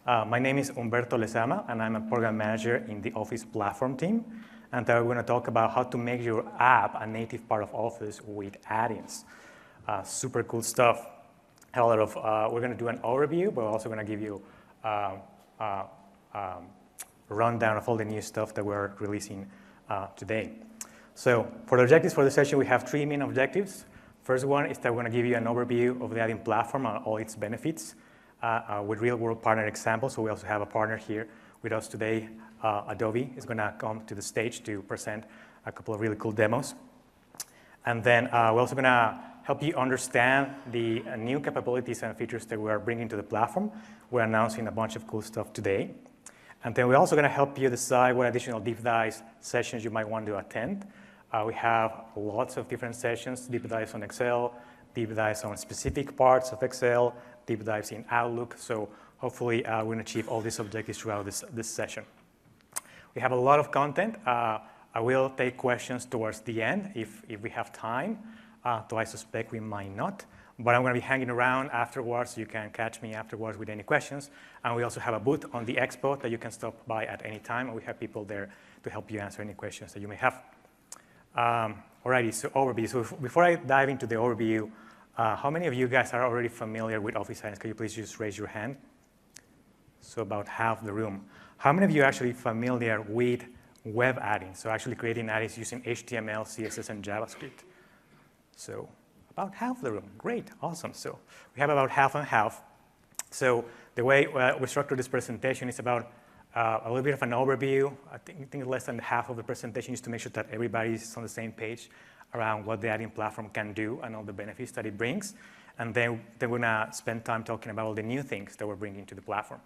My name is Humberto Lezama, and I'm a program manager in the Office platform team. And we're going to talk about how to make your app a native part of Office with add-ins. Super cool stuff. We're going to do an overview, but we're also going to give you a rundown of all the new stuff that we're releasing today. So for the objectives for the session, we have 3 main objectives. First one is that we're going to give you an overview of the add-in platform and all its benefits with real-world partner examples. So we also have a partner here with us today. Adobe is going to come to the stage to present a couple of really cool demos. And then we're also going to help you understand the new capabilities and features that we are bringing to the platform. We're announcing a bunch of cool stuff today. And then we're also going to help you decide what additional deep dive sessions you might want to attend. We have lots of different sessions, deep dives on Excel, deep dives on specific parts of Excel, deep dives in Outlook. So hopefully we're going to achieve all these objectives throughout this session. We have a lot of content. I will take questions towards the end if we have time, though I suspect we might not. But I'm going to be hanging around afterwards. You can catch me afterwards with any questions. And we also have a booth on the expo that you can stop by at any time. And we have people there to help you answer any questions that you may have. Alrighty, so overview. So before I dive into the overview, how many of you guys are already familiar with Office add-ins? Can you please just raise your hand? So about half the room. How many of you are actually familiar with web add-ins? So actually creating add-ins using HTML, CSS, and JavaScript. So about half the room. Great, awesome. So we have about half and half. So the way we structure this presentation is about a little bit of an overview. I think less than half of the presentation is to make sure that everybody is on the same page around what the add-in platform can do and all the benefits that it brings. And then we're going to spend time talking about all the new things that we're bringing to the platform.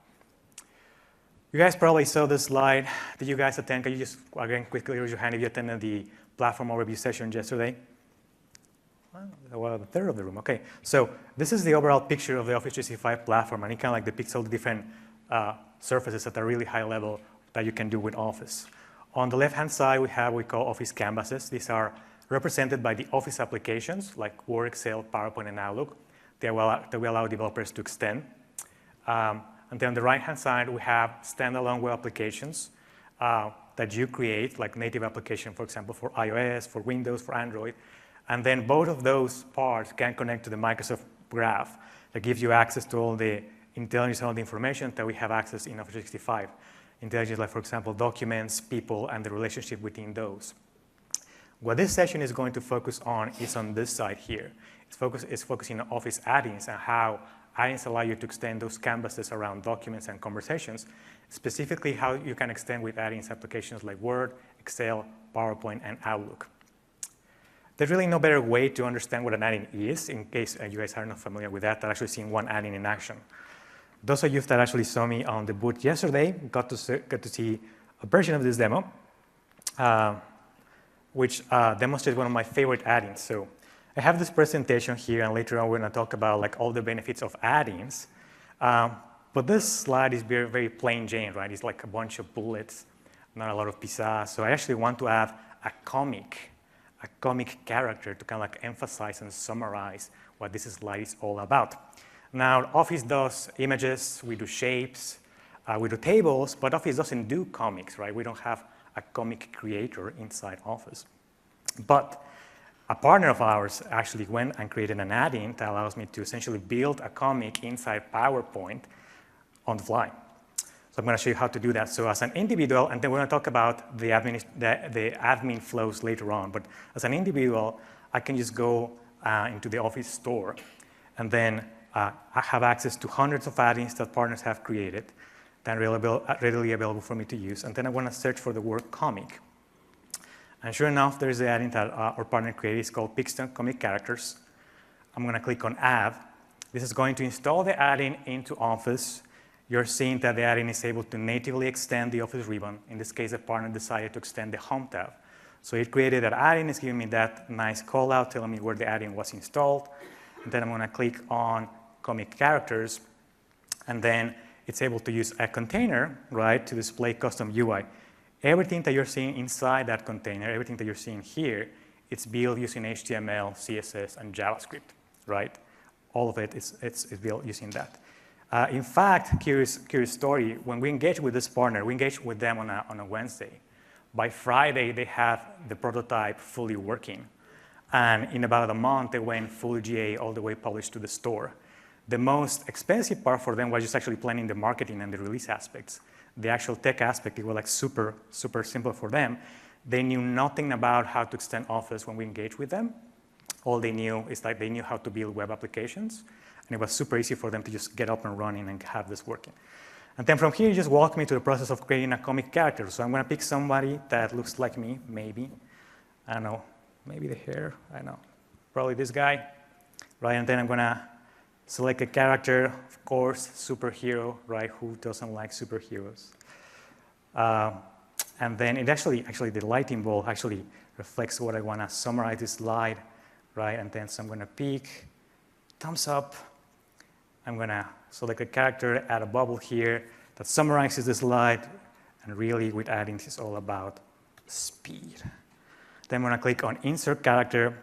You guys probably saw this slide. Did you guys attend? Can you just, again, quickly raise your hand if you attended the platform overview session yesterday? Well, a third of the room. OK, so this is the overall picture of the Office 365 platform. And it kind of like depicts all the different surfaces at a really high level that you can do with Office. On the left-hand side, we have what we call Office canvases. These are represented by the Office applications like Word, Excel, PowerPoint, and Outlook that we allow developers to extend. And then on the right-hand side, we have standalone web applications that you create, like native application, for example, for iOS, for Windows, for Android. And then both of those parts can connect to the Microsoft Graph that gives you access to all the intelligence and all the information that we have access in Office 365. Intelligence like, for example, documents, people, and the relationship within those. What this session is going to focus on is on this side here. It's focusing on Office add-ins and how add-ins allow you to extend those canvases around documents and conversations, specifically how you can extend with add-ins applications like Word, Excel, PowerPoint, and Outlook. There's really no better way to understand what an add-in is, in case you guys are not familiar with that, actually seeing one add-in in action. Those of you that actually saw me on the booth yesterday got to see a version of this demo, which demonstrates one of my favorite add-ins. So I have this presentation here, and later on we're going to talk about like all the benefits of add-ins. But this slide is very, very plain Jane, right? It's like a bunch of bullets, not a lot of pizzazz. So I actually want to add a comic character to kind of like emphasize and summarize what this slide is all about. Now, Office does images, we do shapes, we do tables, but Office doesn't do comics, right? We don't have a comic creator inside Office. But a partner of ours actually went and created an add-in that allows me to essentially build a comic inside PowerPoint on the fly. So I'm going to show you how to do that. So as an individual, and then we're going to talk about the admin flows later on, but as an individual, I can just go into the Office store, and then I have access to hundreds of add-ins that partners have created that are readily available for me to use. And then I want to search for the word comic. And sure enough, there's the add-in that our partner created. It's called Pixton Comic Characters. I'm going to click on Add. This is going to install the add-in into Office. You're seeing that the add-in is able to natively extend the Office ribbon. In this case, the partner decided to extend the Home tab. So it created that add-in. It's giving me that nice call-out, telling me where the add-in was installed. And then I'm going to click on Comic Characters. And then it's able to use a container, right, to display custom UI. Everything that you're seeing inside that container, everything that you're seeing here, it's built using HTML, CSS, and JavaScript, right? All of it is built using that. In fact, curious story, when we engage with this partner, we engage with them on a Wednesday. By Friday, they have the prototype fully working. And in about a month, they went full GA all the way published to the store. The most expensive part for them was just actually planning the marketing and the release aspects. The actual tech aspect, it was like super simple for them. They knew nothing about how to extend Office when we engaged with them. All they knew is like they knew how to build web applications. And it was super easy for them to just get up and running and have this working. And then from here, you just walk me to the process of creating a comic character. So I'm going to pick somebody that looks like me, maybe. I don't know, maybe the hair, I don't know. Probably this guy, right? And then I'm going to select a character, of course, superhero, right? Who doesn't like superheroes? And then it actually the lighting bulb actually reflects what I want to summarize this slide, right? And then so I'm going to pick thumbs up. I'm going to select a character, add a bubble here that summarizes the slide, and really with adding this is all about speed. Then I'm going to click on Insert Character.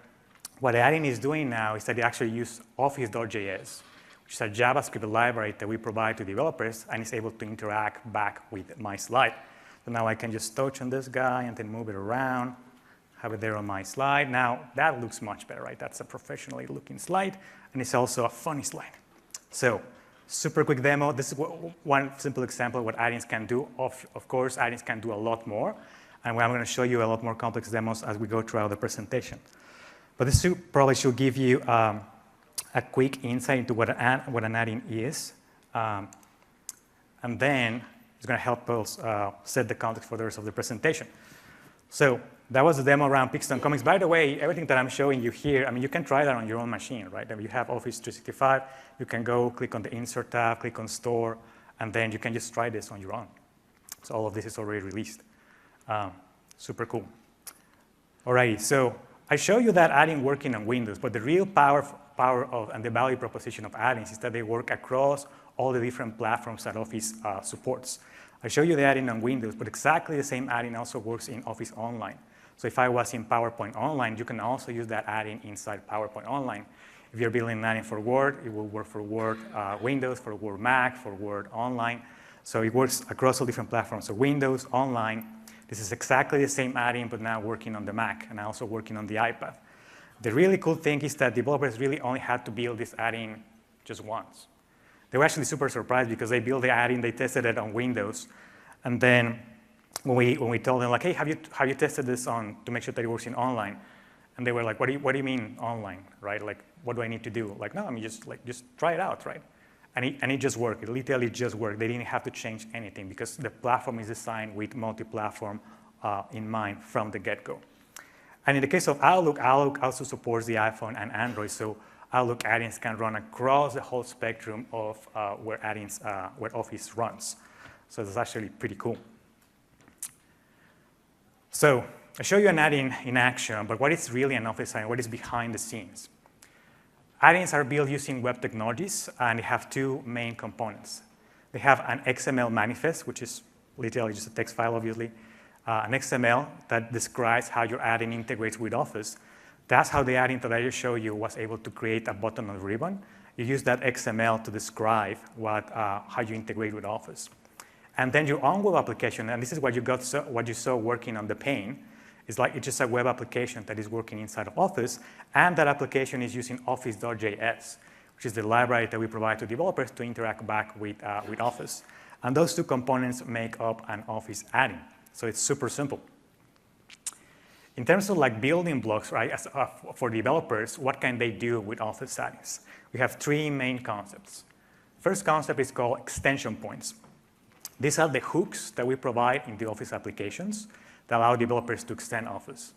What adding is doing now is that it actually uses Office.js, which is a JavaScript library that we provide to developers, and is able to interact back with my slide. So now I can just touch on this guy and then move it around, have it there on my slide. Now that looks much better, right? That's a professionally looking slide, and it's also a funny slide. So super quick demo. This is one simple example of what add-ins can do. Of course, add-ins can do a lot more, and I'm going to show you a lot more complex demos as we go throughout the presentation. But this probably should give you a quick insight into what an add-in is, and then it's going to help us set the context for the rest of the presentation. So that was the demo around Pixton Comics. By the way, everything that I'm showing you here, I mean, you can try that on your own machine, right? I mean, you have Office 365, you can go click on the Insert tab, click on Store, and then you can just try this on your own. So all of this is already released. Super cool. Alrighty, so I show you that add-in working on Windows, but the real power of and the value proposition of add-ins is that they work across all the different platforms that Office supports. I show you the add-in on Windows, but exactly the same add-in also works in Office Online. So if I was in PowerPoint Online, you can also use that add-in inside PowerPoint Online. If you're building an add-in for Word, it will work for Word Windows, for Word Mac, for Word Online. So it works across all different platforms. So Windows, Online, this is exactly the same add-in, but now working on the Mac and also working on the iPad. The really cool thing is that developers really only had to build this add-in just once. They were actually super surprised because they built the add-in, they tested it on Windows, and then when we told them, like, hey, have you tested this on to make sure that it works in online? And they were like, what do you mean online, right? Like, what do I need to do? Like, no, I mean, just try it out, right? And it just worked. It literally just worked. They didn't have to change anything because the platform is designed with multi-platform in mind from the get-go. And in the case of Outlook, Outlook also supports the iPhone and Android, so Outlook add-ins can run across the whole spectrum of where Office runs. So that's actually pretty cool. So I show you an add-in in action, but what is really an Office add-in? What is behind the scenes? Add-ins are built using web technologies, and they have two main components. They have an XML manifest, which is literally just a text file, obviously, an XML that describes how your add-in integrates with Office. That's how the add-in that I just showed you was able to create a button on the ribbon. You use that XML to describe how you integrate with Office. And then your own web application, and this is what you saw working on the pane, it's just a web application that is working inside of Office, and that application is using Office.js, which is the library that we provide to developers to interact back with Office. And those two components make up an Office add-in. So it's super simple. In terms of like building blocks, right, for developers, what can they do with Office add-ins? We have three main concepts. First concept is called extension points. These are the hooks that we provide in the Office applications that allow developers to extend Office.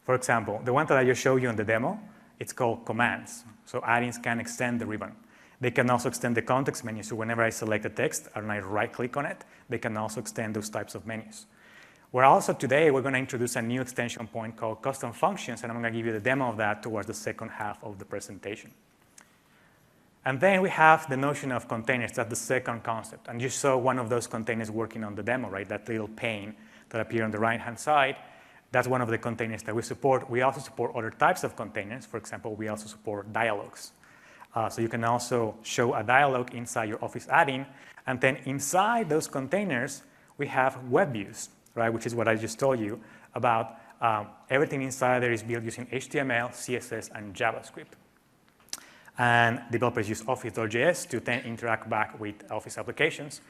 For example, the one that I just showed you in the demo, it's called commands. So add-ins can extend the ribbon. They can also extend the context menu. So whenever I select a text and I right-click on it, they can also extend those types of menus. Today, we're going to introduce a new extension point called custom functions, and I'm going to give you the demo of that towards the second half of the presentation. And then we have the notion of containers. That's the second concept. And you saw one of those containers working on the demo, right? That little pane that appears on the right-hand side. That's one of the containers that we support. We also support other types of containers. For example, we also support dialogues. So you can also show a dialog inside your Office add-in. And then inside those containers, we have web views, right, which is what I just told you about. Everything inside there is built using HTML, CSS, and JavaScript. And developers use Office.js to then interact back with Office applications.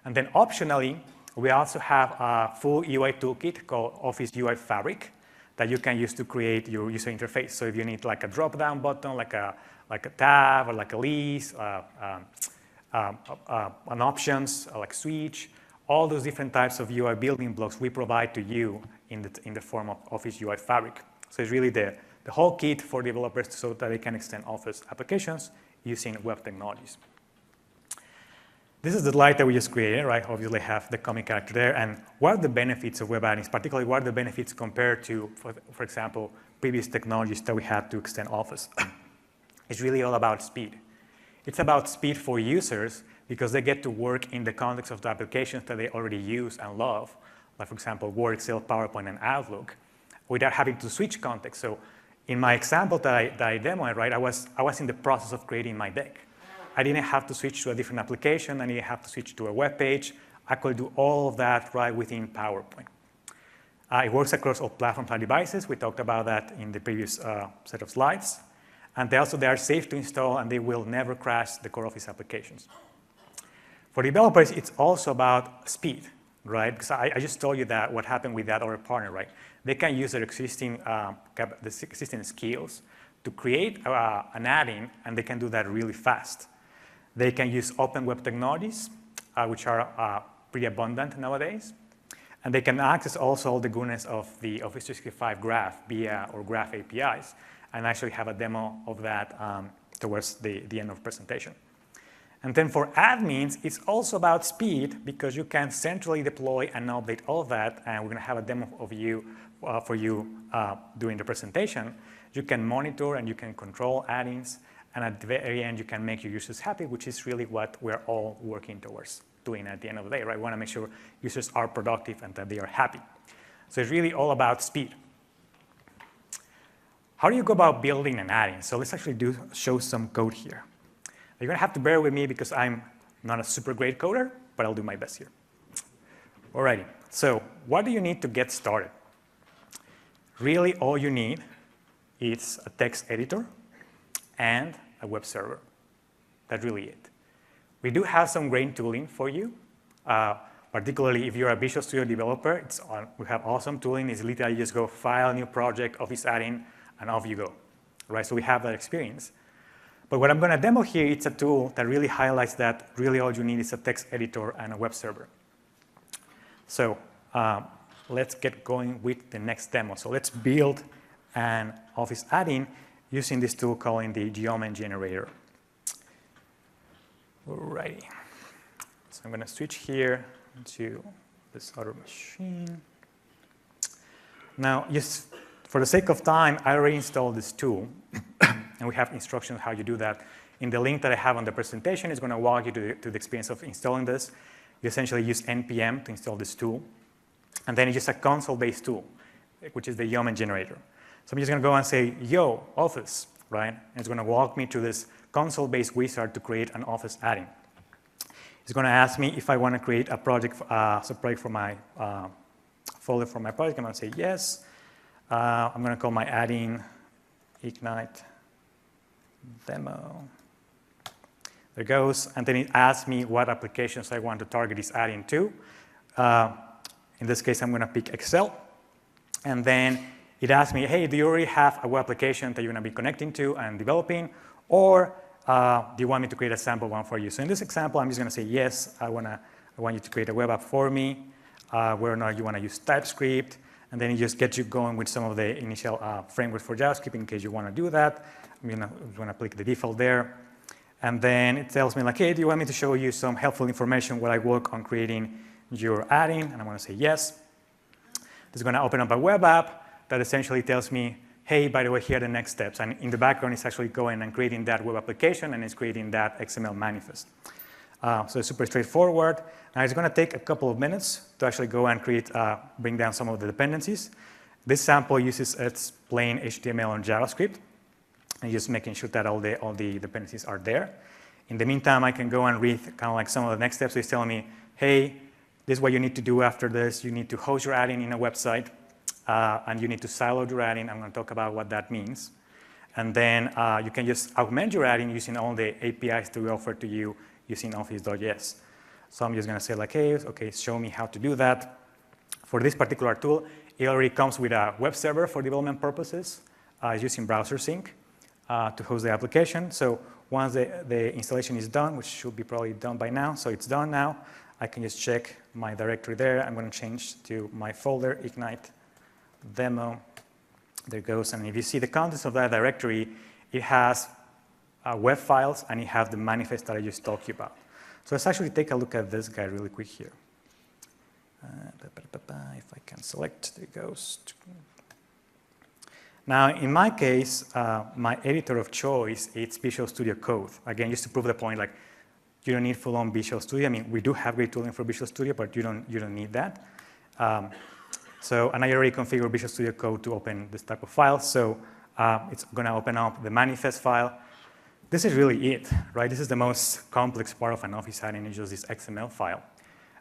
And then optionally, we also have a full UI toolkit called Office UI Fabric that you can use to create your user interface. So if you need like a drop-down button, like a tab or like a list, an options, like switch, all those different types of UI building blocks we provide to you in the form of Office UI Fabric. So it's really the whole kit for developers so that they can extend Office applications using web technologies. This is the slide that we just created, right? Obviously have the comic character there. And what are the benefits of web add-ins? Particularly, what are the benefits compared to, for example, previous technologies that we had to extend Office? It's really all about speed. It's about speed for users because they get to work in the context of the applications that they already use and love, like, for example, Word, Excel, PowerPoint, and Outlook, without having to switch context. So in my example that I demoed, right, I was in the process of creating my deck. I didn't have to switch to a different application. I didn't have to switch to a web page. I could do all of that right within PowerPoint. It works across all platforms and devices. We talked about that in the previous set of slides. And they are safe to install, and they will never crash the core Office applications. For developers, it's also about speed, right? Because I just told you that what happened with that other partner, right? They can use their existing skills to create an add-in, and they can do that really fast. They can use open web technologies, which are pretty abundant nowadays. And they can access also all the goodness of the Office 365 Graph via or Graph APIs, and actually have a demo of that towards the end of the presentation. And then for admins, it's also about speed because you can centrally deploy and update all of that, and we're going to have a demo of for you during the presentation. You can monitor and you can control add-ins, and at the very end, you can make your users happy, which is really what we're all working towards doing at the end of the day, right? We want to make sure users are productive and that they are happy. So it's really all about speed. How do you go about building an add-in? So let's actually show some code here. You're going to have to bear with me because I'm not a super great coder, but I'll do my best here. Alrighty, so what do you need to get started? Really, all you need is a text editor and a web server. That's really it. We do have some great tooling for you, particularly if you're a Visual Studio developer. We have awesome tooling. It's literally just go file, new project, Office add-in, and off you go, right? So we have that experience. But what I'm going to demo here, it's a tool that really highlights that really all you need is a text editor and a web server. So let's get going with the next demo. So let's build an Office add-in using this tool called the Geometry Generator. Alrighty. So I'm going to switch here to this other machine. Now, just for the sake of time, I already installed this tool, and we have instructions how you do that. In the link that I have on the presentation, it's going to walk you to the experience of installing this. You essentially use npm to install this tool, and then it's just a console-based tool, which is the Geometry Generator. So I'm just going to go and say, yo, Office, right? And it's going to walk me to this console-based wizard to create an Office add-in. It's going to ask me if I want to create a project, for my folder for my project. I'm going to say yes. I'm going to call my add-in Ignite Demo. There it goes. And then it asks me what applications I want to target this add-in to. In this case, I'm going to pick Excel. And then it asks me, hey, do you already have a web application that you're going to be connecting to and developing? Or do you want me to create a sample one for you? So in this example, I'm just going to say, yes, I want you to create a web app for me, whether or not you want to use TypeScript. And then it just gets you going with some of the initial frameworks for JavaScript in case you want to do that. I'm going to click the default there. And then it tells me, like, hey, do you want me to show you some helpful information while I work on creating your add-in? And I'm going to say yes. It's going to open up a web app that essentially tells me, hey, by the way, here are the next steps. And in the background, it's actually going and creating that web application, and it's creating that XML manifest. So it's super straightforward. Now, it's going to take a couple of minutes to actually go and bring down some of the dependencies. This sample uses its plain HTML and JavaScript. and just making sure that all the dependencies are there. In the meantime, I can go and read kind of like some of the next steps. So it's telling me, hey, this is what you need to do after this. You need to host your add-in in a website, and you need to silo your add-in. I'm going to talk about what that means. And then you can just augment your add-in using all the APIs that we offer to you using Office.js. So I'm just going to say like, hey, okay, show me how to do that. For this particular tool, it already comes with a web server for development purposes. It's using browser sync to host the application. So once the installation is done, which should be probably done by now, so it's done now, I can just check my directory there. I'm going to change to my folder, Ignite demo. There it goes. And if you see the contents of that directory, it has web files, and it has the manifest that I just talked to you about. So let's actually take a look at this guy really quick here. If I can select, there it goes. Now, in my case, my editor of choice is Visual Studio Code. Again, just to prove the point, like, you don't need full-on Visual Studio. I mean, we do have great tooling for Visual Studio, but you don't need that. And I already configured Visual Studio Code to open this type of file. So it's going to open up the manifest file. This is really it, right? This is the most complex part of an Office add-in, is just this XML file.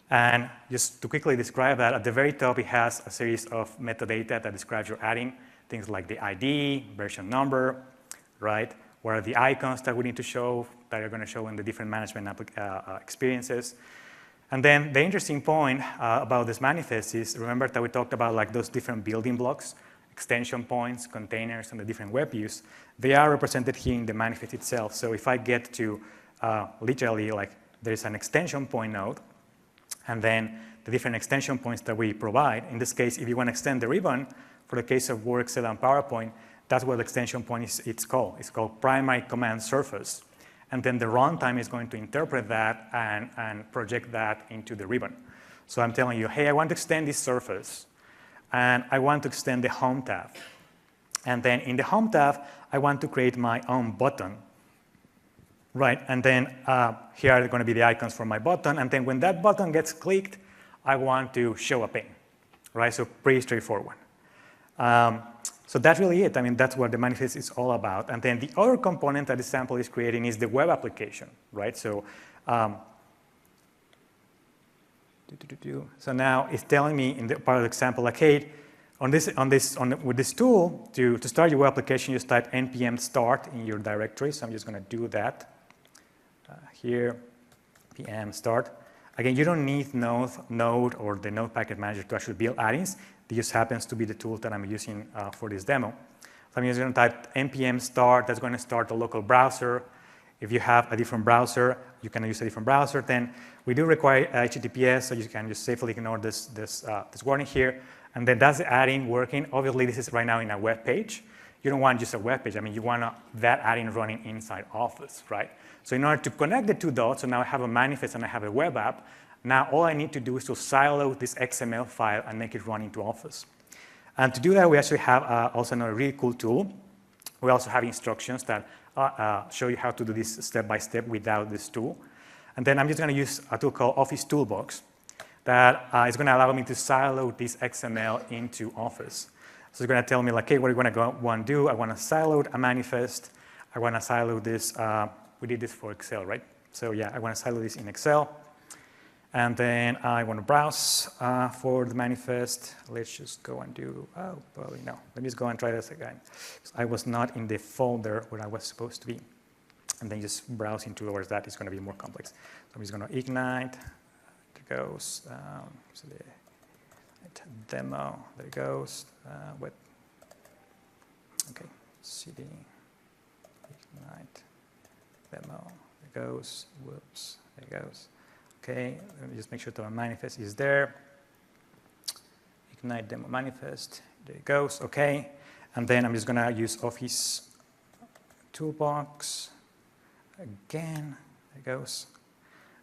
And just to quickly describe that, at the very top, it has a series of metadata that describes your add-in, things like the ID, version number, right? What are the icons that we need to show, that are going to show in the different management experiences. And then the interesting point about this manifest is, remember that we talked about like those different building blocks, extension points, containers, and the different web views. They are represented here in the manifest itself. So if I get to literally, like, there's an extension point node, and then the different extension points that we provide. In this case, if you want to extend the ribbon, for the case of Word, Excel, and PowerPoint, that's what the extension point is. It's called primary command surface. And then the runtime is going to interpret that and project that into the ribbon. So I'm telling you, hey, I want to extend this surface, and I want to extend the Home tab. And then in the Home tab, I want to create my own button, right? And then here are going to be the icons for my button. And then when that button gets clicked, I want to show a pane, right? So pretty straightforward. So that's really it. I mean, that's what the manifest is all about. And then the other component that the sample is creating is the web application, right? So, so now it's telling me in the part of the example, like, hey, with this tool, to start your web application, you type npm start in your directory. So I'm just going to do that here, npm start. Again, you don't need Node or the Node Package Manager to actually build add-ins. This just happens to be the tool that I'm using for this demo. So I'm just going to type npm start. That's going to start a local browser. If you have a different browser, you can use a different browser. Then we do require HTTPS, so you can just safely ignore this warning here. And then that's the add-in working. Obviously, this is right now in a web page. You don't want just a web page. I mean, you want that add-in running inside Office, right? So in order to connect the two dots, so now I have a manifest and I have a web app. Now all I need to do is to silo this XML file and make it run into Office. And to do that, we actually have also another really cool tool. We also have instructions that show you how to do this step by step without this tool. And then I'm just going to use a tool called Office Toolbox that is going to allow me to silo this XML into Office. So it's going to tell me, like, hey, what are you going to want to do? I want to silo a manifest. I want to silo this. We did this for Excel, right? So yeah, I want to silo this in Excel. And then I want to browse for the manifest. Let's just go and do, oh, probably no. Let me just go and try this again. I was not in the folder where I was supposed to be. And then just browsing towards that is going to be more complex. So I'm just going to ignite. There it goes. So the demo. There it goes. Web. Okay. CD. Ignite. Demo. There it goes. Whoops. There it goes. Okay, let me just make sure that my manifest is there. Ignite demo manifest, there it goes, okay. And then I'm just gonna use Office Toolbox again, there it goes.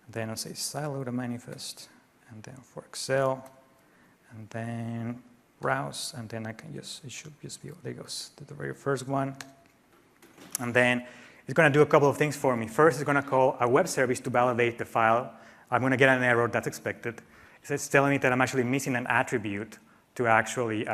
And then I'll say silo the manifest, and then for Excel, and then browse, and then I can just, it should just be, there it goes, to the very first one. And then it's gonna do a couple of things for me. First, it's gonna call a web service to validate the file. I'm going to get an error that's expected. It's telling me that I'm actually missing an attribute to actually,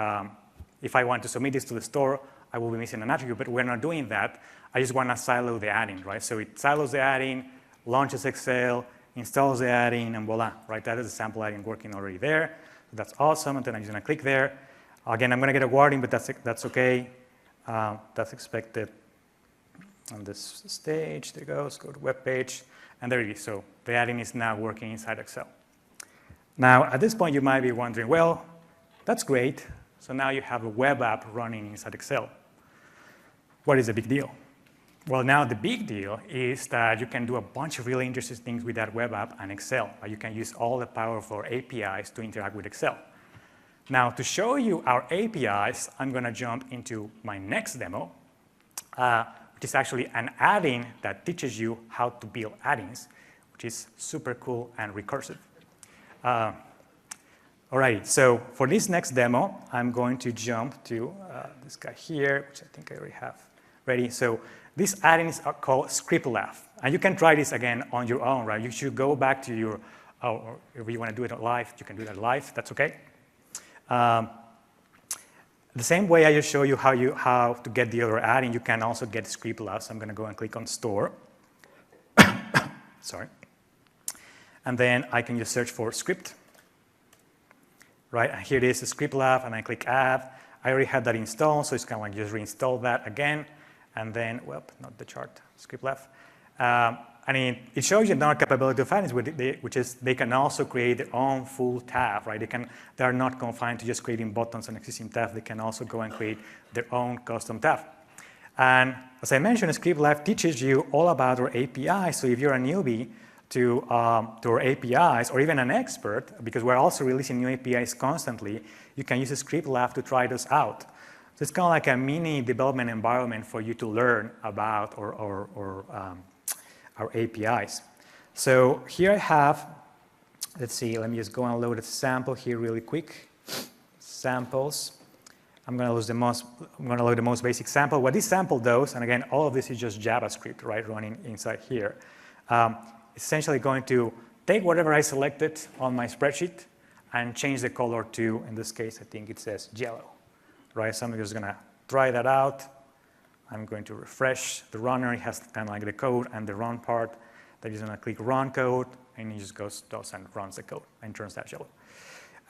if I want to submit this to the store, I will be missing an attribute, but we're not doing that. I just want to silo the add-in, right? So it silos the add-in, launches Excel, installs the add-in, and voila, right? That is a sample add-in working already there. So that's awesome, and then I'm just gonna click there. Again, I'm gonna get a warning, but that's okay. That's expected on this stage. There it goes, go to web page, and there it is. So the add-in is now working inside Excel. Now, at this point, you might be wondering, well, that's great. So now you have a web app running inside Excel. What is the big deal? Well, now the big deal is that you can do a bunch of really interesting things with that web app and Excel. You can use all the powerful APIs to interact with Excel. Now, to show you our APIs, I'm going to jump into my next demo, which is actually an add-in that teaches you how to build add-ins, which is super cool and recursive. All right, so for this next demo, I'm going to jump to this guy here, which I think I already have ready. So these add-ins are called ScriptLab. And you can try this again on your own, right? You should go back to your, or if you want to do it live, you can do that live, that's okay. The same way I just show you how to get the other add-in, you can also get ScriptLab. So I'm going to go and click on Store. Sorry. And then I can just search for script. Right, and here it is, ScriptLab, and I click Add. I already had that installed, so it's kind of like just reinstall that again. And then, well, not the chart, ScriptLab. And it shows you another capability of add-ins, which is they can also create their own full tab, right? They are not confined to just creating buttons on existing tabs. They can also go and create their own custom tab. And as I mentioned, ScriptLab teaches you all about our APIs. So if you're a newbie to our APIs, or even an expert, because we're also releasing new APIs constantly, you can use ScriptLab to try those out. So it's kind of like a mini development environment for you to learn about our APIs. So here I have, let's see, let me just go and load a sample here really quick. Samples. I'm going to load the most basic sample. What this sample does, and again, all of this is just JavaScript, right, running inside here. Essentially going to take whatever I selected on my spreadsheet and change the color to, in this case, I think it says yellow, right? So I'm just going to try that out. I'm going to refresh the runner. It has kind of like the code and the run part. Then you're going to click Run Code, and it just goes and runs the code and turns that yellow.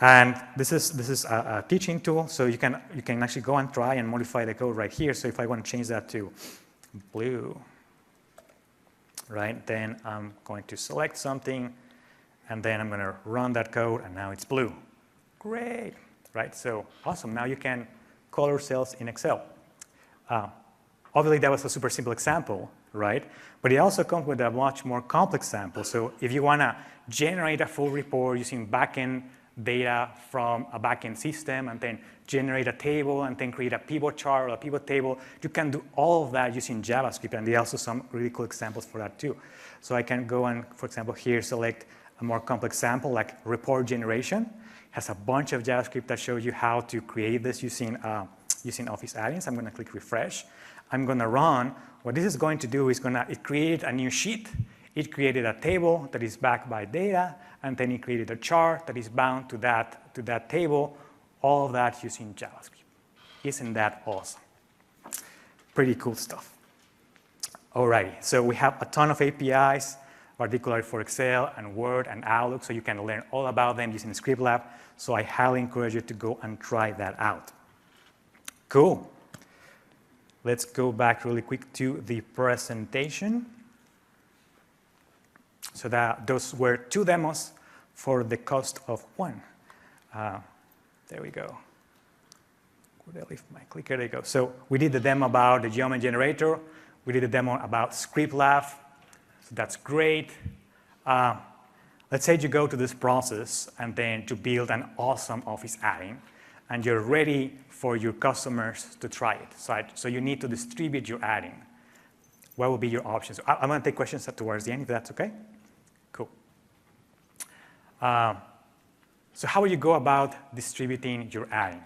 And this is a teaching tool, so you can actually go and try and modify the code right here. So if I want to change that to blue, right, then I'm going to select something, and then I'm going to run that code, and now it's blue. Great, right? So awesome. Now you can color cells in Excel. Obviously, that was a super simple example, right? But it also comes with a much more complex sample. So if you want to generate a full report using backend data from a backend system, and then generate a table, and then create a pivot chart or a pivot table, you can do all of that using JavaScript, and there are also some really cool examples for that too. So I can go and, for example, here select a more complex sample like report generation. It has a bunch of JavaScript that shows you how to create this using Office add-ins. I'm going to click refresh. I'm going to run. What this is going to do is it created a new sheet. It created a table that is backed by data, and then it created a chart that is bound to that table, all of that using JavaScript. Isn't that awesome? Pretty cool stuff. All right, so we have a ton of APIs, particularly for Excel and Word and Outlook, so you can learn all about them using ScriptLab. So I highly encourage you to go and try that out. Cool. Let's go back really quick to the presentation. So those were 2 demos for the cost of 1. There we go. Could I leave my clicker? There you go. So we did the demo about the geometry generator. We did a demo about ScriptLab. So that's great. Let's say you go to this process and then to build an awesome Office add-in, and you're ready for your customers to try it. So you need to distribute your add-in. What will be your options? I'm going to take questions towards the end, if that's okay. Cool. So how will you go about distributing your add-in?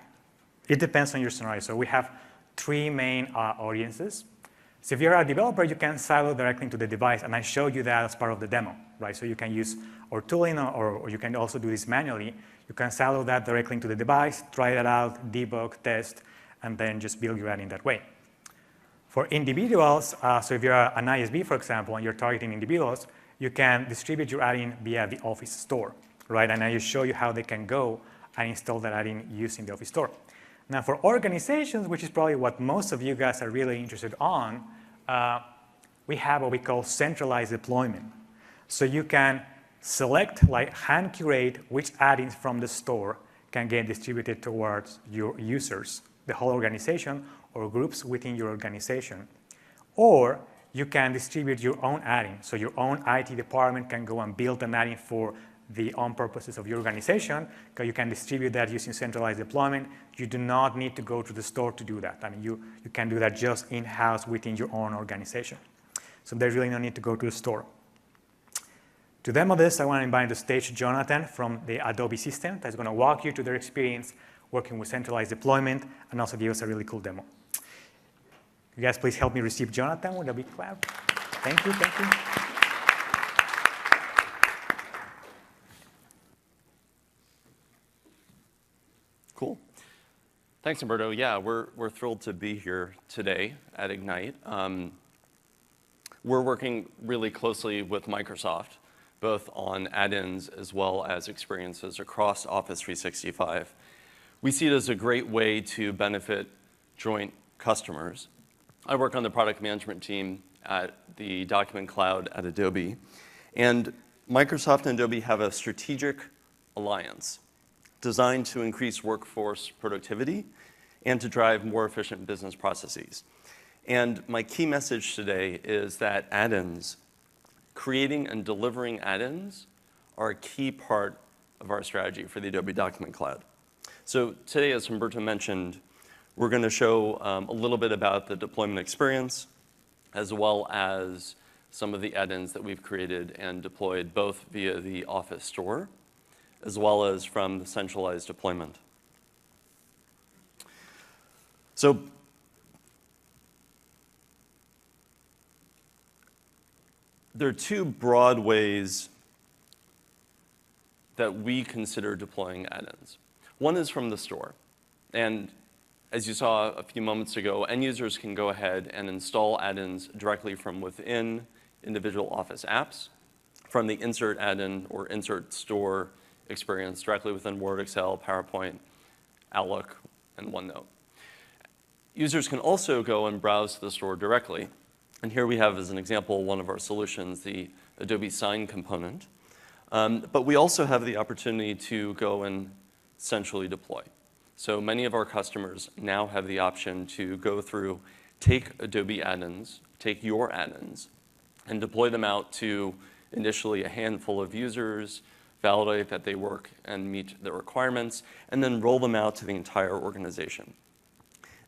It depends on your scenario. So we have 3 main audiences. So if you're a developer, you can silo directly into the device, and I showed you that as part of the demo, right? So you can use our tooling, or you can also do this manually. You can silo that directly into the device, try that out, debug, test, and then just build your add-in that way. For individuals, so if you're an ISV, for example, and you're targeting individuals, you can distribute your add-in via the Office store, right? And I just show you how they can go and install that add-in using the Office store. Now, for organizations, which is probably what most of you guys are really interested on, we have what we call centralized deployment. So you can select, like hand curate, which add-ins from the store can get distributed towards your users, the whole organization, or groups within your organization. Or you can distribute your own add-in. So your own IT department can go and build an add-in for the own purposes of your organization, because you can distribute that using centralized deployment. You do not need to go to the store to do that. I mean, you can do that just in-house within your own organization. So there's really no need to go to the store. To demo this, I want to invite to the stage Jonathan from the Adobe system that's going to walk you through their experience working with centralized deployment and also give us a really cool demo. You guys please help me receive Jonathan with a big clap. Thank you, thank you. Cool. Thanks, Humberto. Yeah, we're thrilled to be here today at Ignite. We're working really closely with Microsoft, both on add-ins as well as experiences across Office 365. We see it as a great way to benefit joint customers. I work on the product management team at the Document Cloud at Adobe, and Microsoft and Adobe have a strategic alliance designed to increase workforce productivity and to drive more efficient business processes. And my key message today is that add-ins, creating and delivering add-ins, are a key part of our strategy for the Adobe Document Cloud. So today, as Humberto mentioned, we're going to show a little bit about the deployment experience, as well as some of the add-ins that we've created and deployed both via the Office store, as well as from the centralized deployment. So there are two broad ways that we consider deploying add-ins. One is from the store. And as you saw a few moments ago, end users can go ahead and install add-ins directly from within individual Office apps, from the insert add-in or insert store experience directly within Word, Excel, PowerPoint, Outlook, and OneNote. Users can also go and browse to the store directly. And here we have, as an example, one of our solutions, the Adobe Sign component. But we also have the opportunity to go and centrally deploy. So many of our customers now have the option to go through, take Adobe add-ins, take your add-ins, and deploy them out to initially a handful of users, validate that they work and meet the requirements, and then roll them out to the entire organization.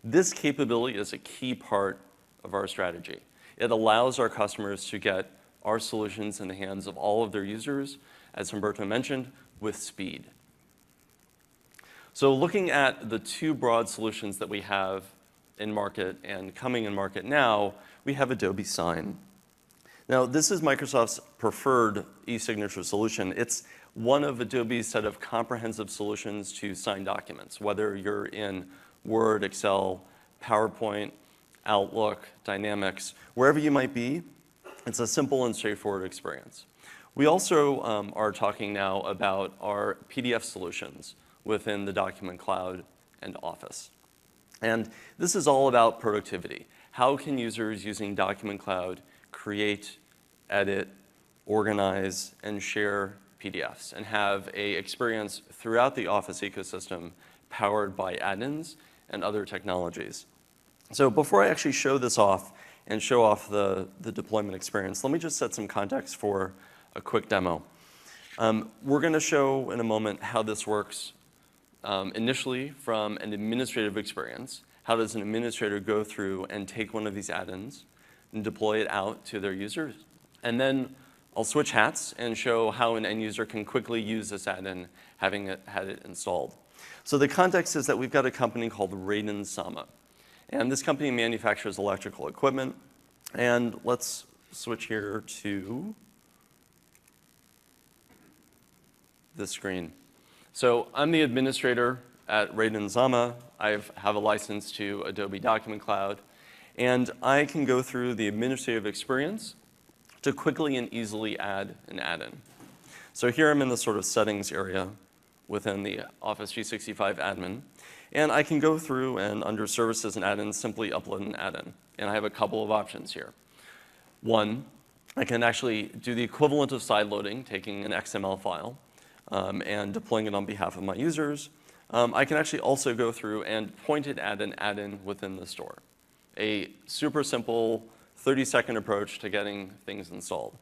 This capability is a key part of our strategy. It allows our customers to get our solutions in the hands of all of their users, as Humberto mentioned, with speed. So looking at the two broad solutions that we have in market and coming in market now, we have Adobe Sign. Now, this is Microsoft's preferred e-signature solution. It's one of Adobe's set of comprehensive solutions to sign documents, whether you're in Word, Excel, PowerPoint, Outlook, Dynamics, wherever you might be, it's a simple and straightforward experience. We also are talking now about our PDF solutions within the Document Cloud and Office. And this is all about productivity. How can users using Document Cloud create, edit, organize, and share PDFs and have an experience throughout the Office ecosystem powered by add-ins and other technologies? So before I actually show this off and show off the deployment experience, let me just set some context for a quick demo. We're going to show in a moment how this works initially from an administrative experience. How does an administrator go through and take one of these add-ins and deploy it out to their users? And then I'll switch hats and show how an end user can quickly use this add-in, having had it installed. So the context is that we've got a company called Raiden Sama. And this company manufactures electrical equipment. And let's switch here to this screen. So I'm the administrator at Raiden Zama, I have a license to Adobe Document Cloud, and I can go through the administrative experience to quickly and easily add an add-in. So here I'm in the sort of settings area within the Office 365 admin, and I can go through and under services and add-ins simply upload an add-in. And I have a couple of options here. One, I can actually do the equivalent of sideloading, taking an XML file and deploying it on behalf of my users. I can actually also go through and point it at an add-in within the store. A super simple 30-second approach to getting things installed.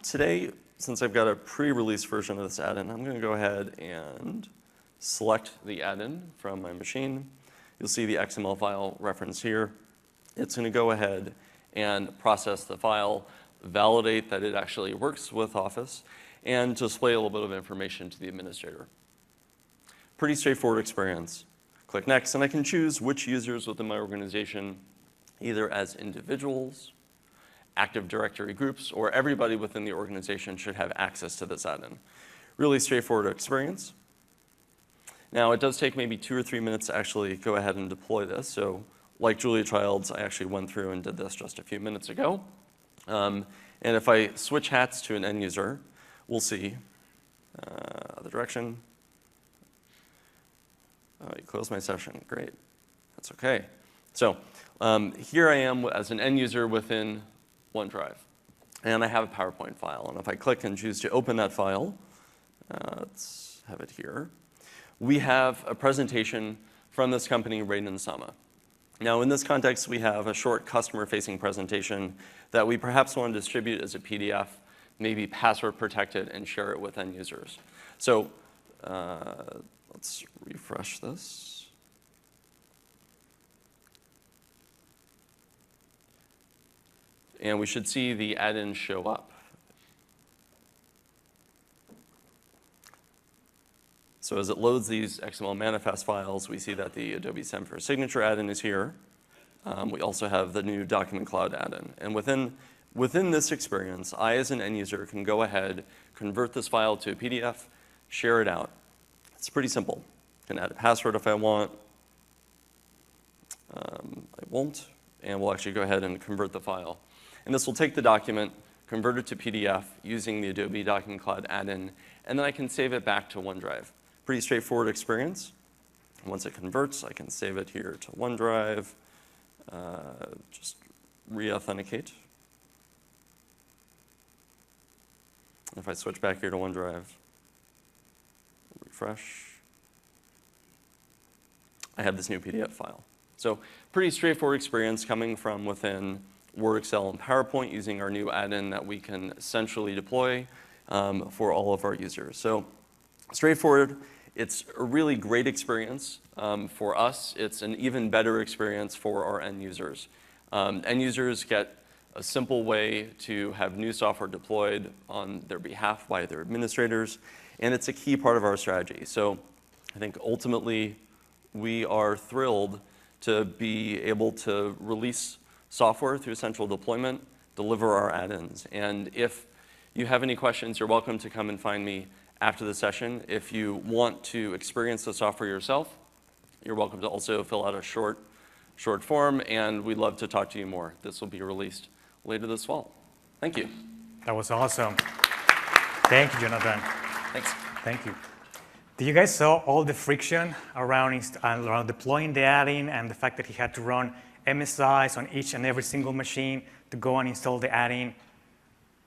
Today, since I've got a pre-release version of this add-in, I'm going to go ahead and select the add-in from my machine. You'll see the XML file referenced here. It's going to go ahead and process the file, validate that it actually works with Office, and display a little bit of information to the administrator. Pretty straightforward experience. Click Next, and I can choose which users within my organization, either as individuals, Active Directory groups, or everybody within the organization should have access to this add-in. Really straightforward experience. Now, it does take maybe 2 or 3 minutes to actually go ahead and deploy this. So like Julia Childs, I actually went through and did this just a few minutes ago. And if I switch hats to an end user, we'll see other direction. Oh, you closed my session. Great. That's OK. So here I am as an end user within OneDrive. And I have a PowerPoint file. And if I click and choose to open that file, let's have it here. We have a presentation from this company, Raiden Zama. Now, in this context, we have a short customer-facing presentation that we perhaps want to distribute as a PDF, maybe password protected, and share it with end users. So let's refresh this. And we should see the add-in show up. So as it loads these XML manifest files, we see that the Adobe Send for Signature add-in is here. We also have the new Document Cloud add-in. And within this experience, I, as an end user, can go ahead, convert this file to a PDF, share it out. It's pretty simple. I can add a password if I want. I won't. And we'll actually go ahead and convert the file. And this will take the document, convert it to PDF using the Adobe Document Cloud add-in, and then I can save it back to OneDrive. Pretty straightforward experience. Once it converts, I can save it here to OneDrive. Just re-authenticate. If I switch back here to OneDrive, refresh, I have this new PDF file. So pretty straightforward experience coming from within Word, Excel, and PowerPoint using our new add-in that we can centrally deploy for all of our users. So straightforward. It's a really great experience for us. It's an even better experience for our end users. End users get a simple way to have new software deployed on their behalf by their administrators, and it's a key part of our strategy. So I think ultimately we are thrilled to be able to release software through central deployment, deliver our add-ins. And if you have any questions, you're welcome to come and find me after the session. If you want to experience the software yourself, you're welcome to also fill out a short form, and we'd love to talk to you more. This will be released later this fall. Thank you. That was awesome. Thank you, Jonathan. Thanks. Thank you. Did you guys saw all the friction around deploying the add-in and the fact that he had to run MSIs on each and every single machine to go and install the add-in?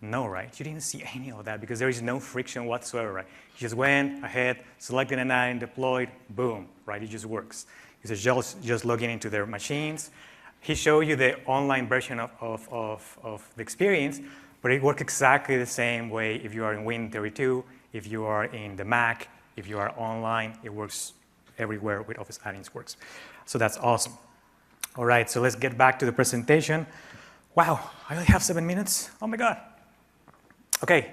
No, right? You didn't see any of that because there is no friction whatsoever, right? You just went ahead, selected an add-in, deployed, boom, right? It just works. It's just logging into their machines. He showed you the online version of the experience, but it works exactly the same way if you are in Win32, if you are in the Mac, if you are online, it works everywhere with Office add-ins works. So that's awesome. All right, so let's get back to the presentation. Wow, I only have 7 minutes? Oh my God. Okay,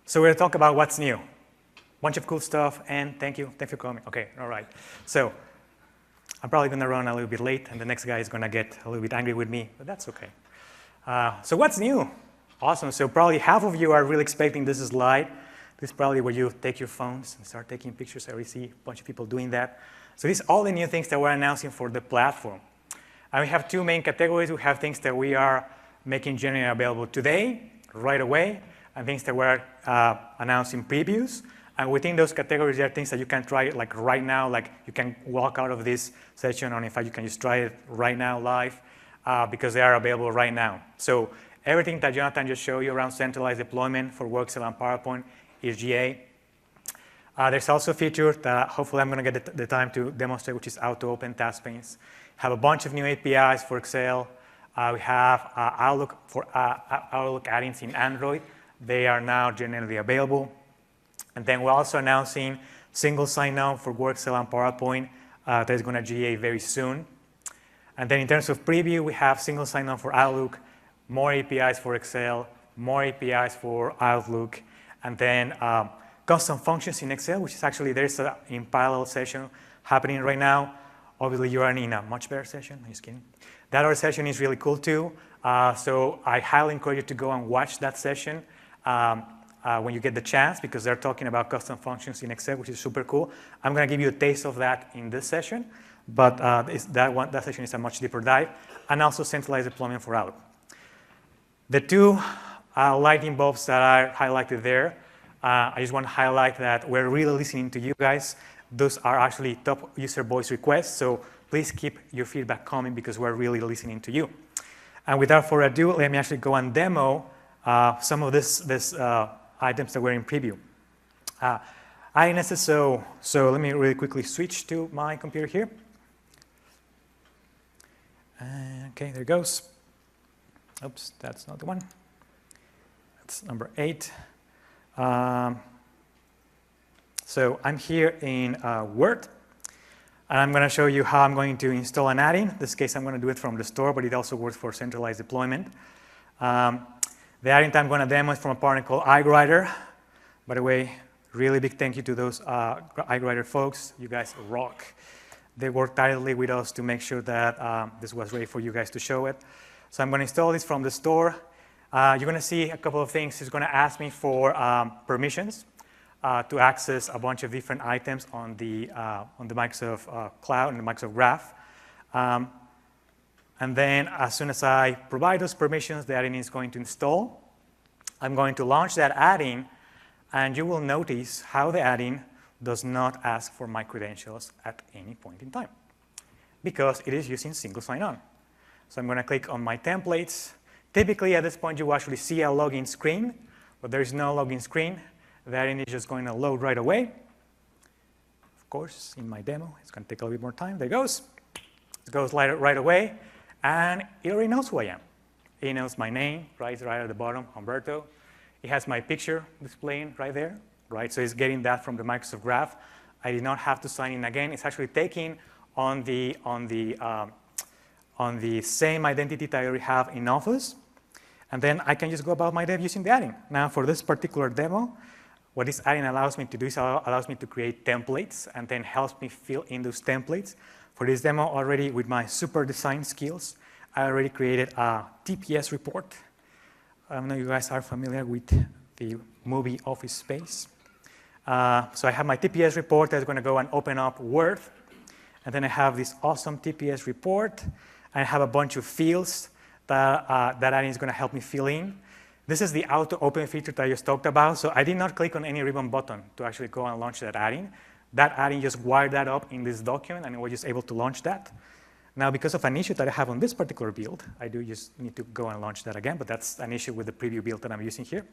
so we're going to talk about what's new. Bunch of cool stuff, and thank you for coming. Okay, all right. So I'm probably going to run a little bit late, and the next guy is going to get a little bit angry with me, but that's okay. So what's new? Awesome. So probably half of you are really expecting this slide This is probably where you take your phones and start taking pictures. I already see a bunch of people doing that. So these are all the new things that we're announcing for the platform. And we have two main categories. We have things that we are making generally available today, right away, and things that we're announcing previews. And within those categories, there are things that you can try like right now, like you can walk out of this session, and in fact, you can just try it right now live because they are available right now. So everything that Jonathan just showed you around centralized deployment for Workcell and PowerPoint is GA. There's also a feature that hopefully I'm going to get the time to demonstrate, which is auto-open task panes. Have a bunch of new APIs for Excel. We have Outlook for Outlook add-ins in Android. They are now generally available. And then we're also announcing single sign-on for Workcell and PowerPoint that is going to GA very soon. And then in terms of preview, we have single sign-on for Outlook, more APIs for Excel, more APIs for Outlook, and then custom functions in Excel, which is actually, there's an in parallel session happening right now. Obviously, you are in a much better session. I'm just kidding. That other session is really cool too. So I highly encourage you to go and watch that session when you get the chance, because they're talking about custom functions in Excel, which is super cool. I'm going to give you a taste of that in this session, but that session is a much deeper dive, and also centralized deployment for Outlook. The two lightning bulbs that are highlighted there, I just want to highlight that we're really listening to you guys. Those are actually top user voice requests, so please keep your feedback coming because we're really listening to you. And without further ado, let me actually go and demo some of this items that were in preview. INSSO, so let me really quickly switch to my computer here. Okay, there it goes. Oops, that's not the one. That's number 8. So I'm here in Word, and I'm going to show you how I'm going to install an add-in. In this case, I'm going to do it from the store, but it also works for centralized deployment. The add-in I'm going to demo is from a partner called iWriter. By the way, really big thank you to those iWriter folks. You guys rock. They worked tirelessly with us to make sure that this was ready for you guys to show it. So I'm going to install this from the store. You're going to see a couple of things. It's going to ask me for permissions to access a bunch of different items on the Microsoft Cloud and the Microsoft Graph. And then as soon as I provide those permissions, the add-in is going to install. I'm going to launch that add-in, and you will notice how the add-in does not ask for my credentials at any point in time because it is using single sign-on. So I'm going to click on my templates. Typically, at this point, you will actually see a login screen, but there is no login screen. The add-in is just going to load right away. Of course, in my demo, it's going to take a little bit more time. There it goes. It goes right away, and it already knows who I am. It knows my name, right at the bottom, Humberto. It has my picture displaying right there, right? So it's getting that from the Microsoft Graph. I did not have to sign in again. It's actually taking on the same identity that I already have in Office. And then I can just go about my dev using the add-in. Now, for this particular demo, what this add-in allows me to do is allows me to create templates and then helps me fill in those templates. For this demo already, with my super design skills, I already created a TPS report. I know you guys are familiar with the movie Office Space. So I have my TPS report that's going to go and open up Word. And then I have this awesome TPS report. I have a bunch of fields that add-in is going to help me fill in. This is the auto-open feature that I just talked about. So I did not click on any ribbon button to actually go and launch that add-in. That add-in just wired that up in this document, and I was just able to launch that. Now, because of an issue that I have on this particular build, I do just need to go and launch that again, but that's an issue with the preview build that I'm using here.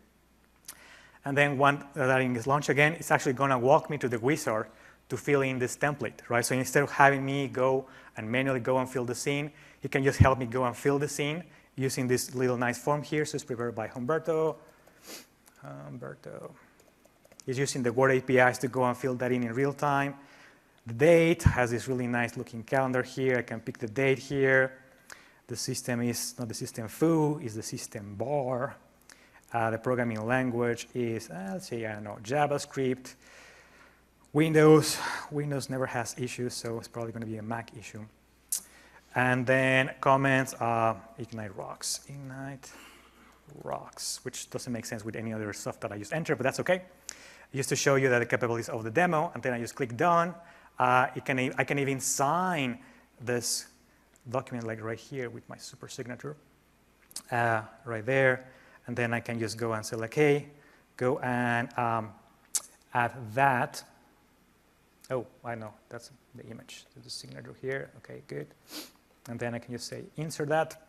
And then when that add-in is launched again, it's actually going to walk me to the wizard to fill in this template, right? So instead of having me go and manually go and fill the scene, he can just help me go and fill the scene using this little nice form here. So it's prepared by Humberto. He's using the Word APIs to go and fill that in real time. The date has this really nice looking calendar here. I can pick the date here. The system is not the system foo, it's the system bar. The programming language is, let's say, I don't know, JavaScript. Windows never has issues, so it's probably going to be a Mac issue. And then comments, Ignite rocks, which doesn't make sense with any other stuff that I just entered, but that's okay. just to show you that the capabilities of the demo, and then I just click done. I can even sign this document like right here with my super signature, right there. And then I can just go and say like, hey, go and add that. Oh, I know, that's the image, the signature here. Okay, good. And then I can just say insert that.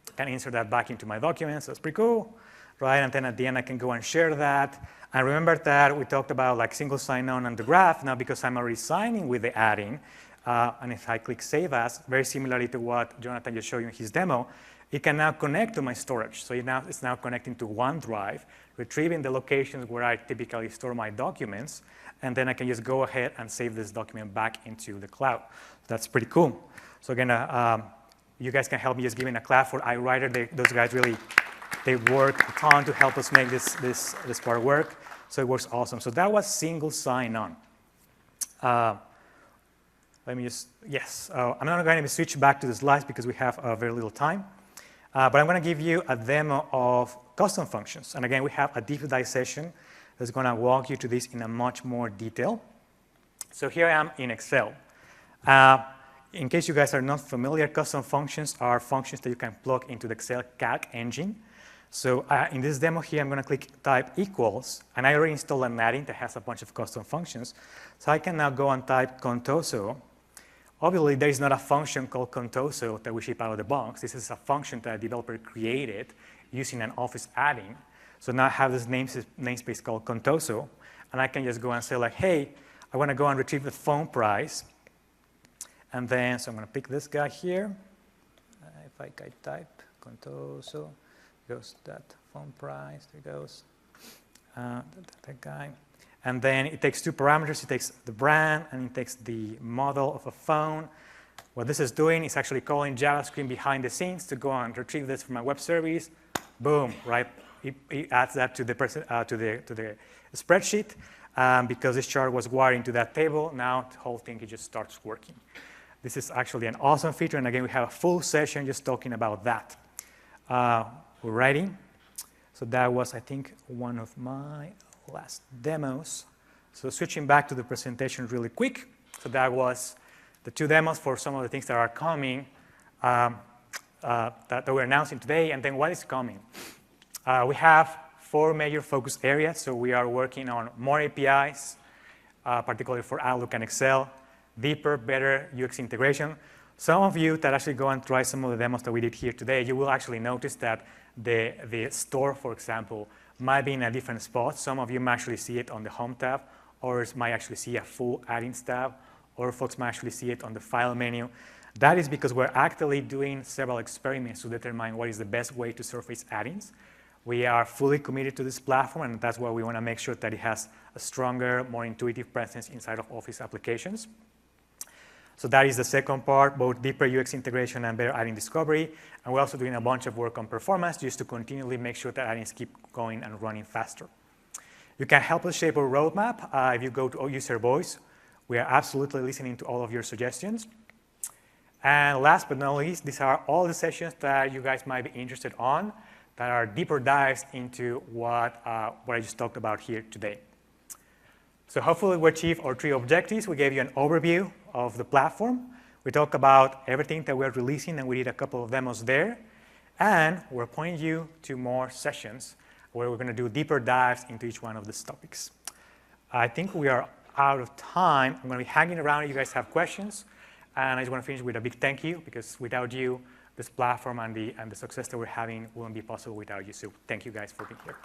I can insert that back into my documents. That's pretty cool, right? And then at the end, I can go and share that. And remember that we talked about like single sign-on and the graph. Now, because I'm already signing with the add-in, and if I click Save As, very similarly to what Jonathan just showed you in his demo, it can now connect to my storage. So it's now connecting to OneDrive, retrieving the locations where I typically store my documents, and then I can just go ahead and save this document back into the cloud. That's pretty cool. So again, you guys can help me just giving a clap for iWriter. Those guys really, they work a ton to help us make this part work. So it works awesome. So that was single sign-on. Let me just, yes. I'm not going to switch back to the slides because we have very little time. But I'm going to give you a demo of custom functions. And again, we have a deep dive session that's going to walk you to this in a much more detail. So here I am in Excel. In case you guys are not familiar, custom functions are functions that you can plug into the Excel calc engine. So in this demo here, I'm going to click type equals, and I already installed an add-in that has a bunch of custom functions. So I can now go and type contoso. Obviously, there is not a function called contoso that we ship out of the box. This is a function that a developer created using an Office add-in. So now I have this namespace called contoso, and I can just go and say like, hey, I want to go and retrieve the phone price. And then, so I'm going to pick this guy here. If I type contoso, goes that phone price, there goes that guy. And then it takes two parameters. It takes the brand and it takes the model of a phone. What this is doing is actually calling JavaScript behind the scenes to go and retrieve this from my web service. Boom, right? It adds that to the spreadsheet. Because this chart was wired into that table, now the whole thing just starts working. This is actually an awesome feature, and again, we have a full session just talking about that. Alrighty, so that was, I think, one of my last demos. So switching back to the presentation really quick. So that was the two demos for some of the things that are coming, that we're announcing today, and then what is coming. We have 4 major focus areas, so we are working on more APIs, particularly for Outlook and Excel, deeper, better UX integration. Some of you that actually go and try some of the demos that we did here today, you will actually notice that the store, for example, might be in a different spot. Some of you might actually see it on the Home tab, others might actually see a full add-ins tab, or folks might actually see it on the File menu. That is because we're actively doing several experiments to determine what is the best way to surface add-ins. We are fully committed to this platform, and that's why we want to make sure that it has a stronger, more intuitive presence inside of Office applications. So that is the second part, both deeper UX integration and better add-in discovery. And we're also doing a bunch of work on performance just to continually make sure that add-ins keep going and running faster. You can help us shape our roadmap. If you go to User Voice, we are absolutely listening to all of your suggestions. And last but not least, these are all the sessions that you guys might be interested on that are deeper dives into what I just talked about here today. So hopefully we achieved our 3 objectives. We gave you an overview of the platform. We talked about everything that we're releasing, and we did a couple of demos there. And we're pointing you to more sessions where we're going to do deeper dives into each one of these topics. I think we are out of time. I'm going to be hanging around if you guys have questions. And I just want to finish with a big thank you, because without you, this platform and the success that we're having wouldn't be possible without you. So thank you guys for being here.